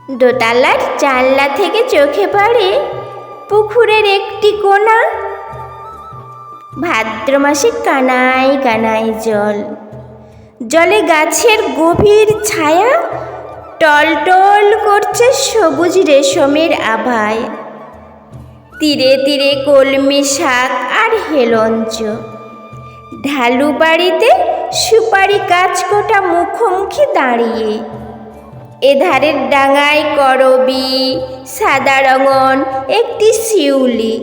দোতলার জানলা থেকে চোখে পড়ে পুকুরের একটি কোণা। ভাদ্র মাসে কানায় কানায় জল, জলে গাছের গভীর ছায়া টলটল করছে সবুজ রেশমের আভায়। তীরে তীরে কলমি শাক আর হেলঞ্চ, ঢালু বাড়িতে সুপারি কাঁচকোটা মুখোমুখি দাঁড়িয়ে। এধারের ডাঙায় করবী, সাদা রঙন একটি শিউলি,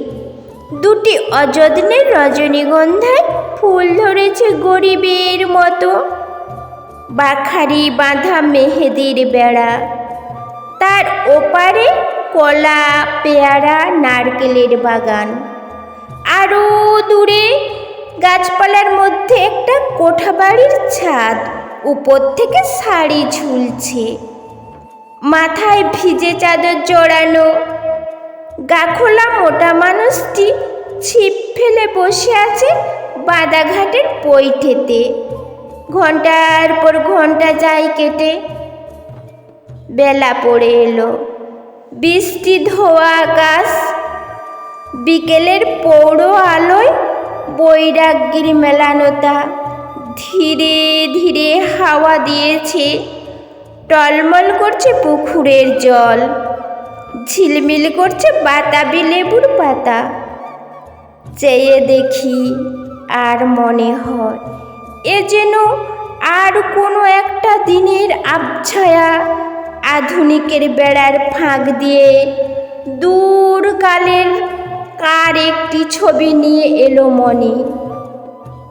দুটি অযত্নের রজনীগন্ধায় ফুল ধরেছে গরিবের মতো। বাখারি বাঁধা মেহেদির বেড়া, তার ওপারে কলা, পেয়ারা, নারকেলের বাগান। আরও দূরে গাছপালার মধ্যে একটা কোঠা বাড়ির ছাদ, উপর থেকে শাড়ি ঝুলছে, মাথায় ভিজে চাদর জড়ানো। গাখোলা মোটা মানুষটি ছিপ ফেলে বসে আছে বাদাঘাটের পৈঠেতে। ঘন্টার পর ঘন্টা যায় কেটে। বেলা পড়ে এলো, বৃষ্টি ধোয়া আকাশ, বিকেলের পৌড় আলোয় বৈরাগ্যের মেলানোতা ধীরে ধীরে হাওয়া দিয়েছে। টলমল করছে পুকুরের জল, ঝিলমিল করছে বাতাবি লেবুর পাতা। চেয়ে দেখি আর মনে হয় এ যেন আর কোনো একটা দিনের আবছায়া। আধুনিকের বেড়ার ফাঁক দিয়ে দূর কালের কার একটি ছবি নিয়ে এলো মনে।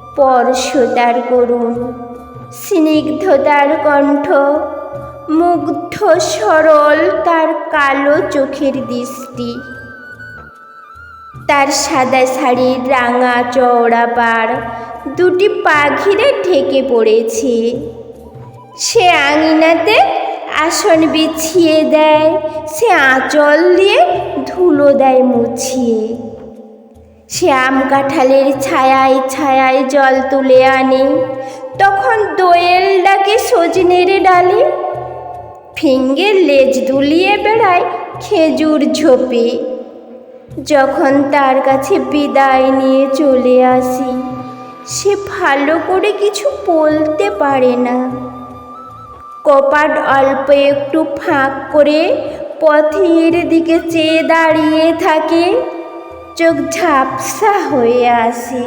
স্পর্শতার করুণ, স্নিগ্ধতার কণ্ঠ, মুগ্ধ সরল তার কালো চোখের দৃষ্টি। তার সাদা শাড়ির রাঙা চওড়া পাড় দুটি পা ঘিরে ঢেকে পড়েছে। সে আঙিনাতে আসন বিছিয়ে দেয়, সে আঁচল দিয়ে ধুলো দেয় মুছিয়ে। সে আম কাঁঠালের ছায়ায় ছায়ায় জল তুলে আনে, তখন দোয়েল ডাকে সজনের ডালে। ফিঙ্গে লেজ দুলিয়ে বেড়ায় খেজুর ঝোপে। যখন তার কাছে বিদায় নিয়ে চলে আসি, সে ভালো করে কিছু বলতে পারে না। কপাট অল্প একটু ফাঁক করে পথের দিকে চেয়ে দাঁড়িয়ে থাকে, চোখ ঝাপসা হয়ে আসে।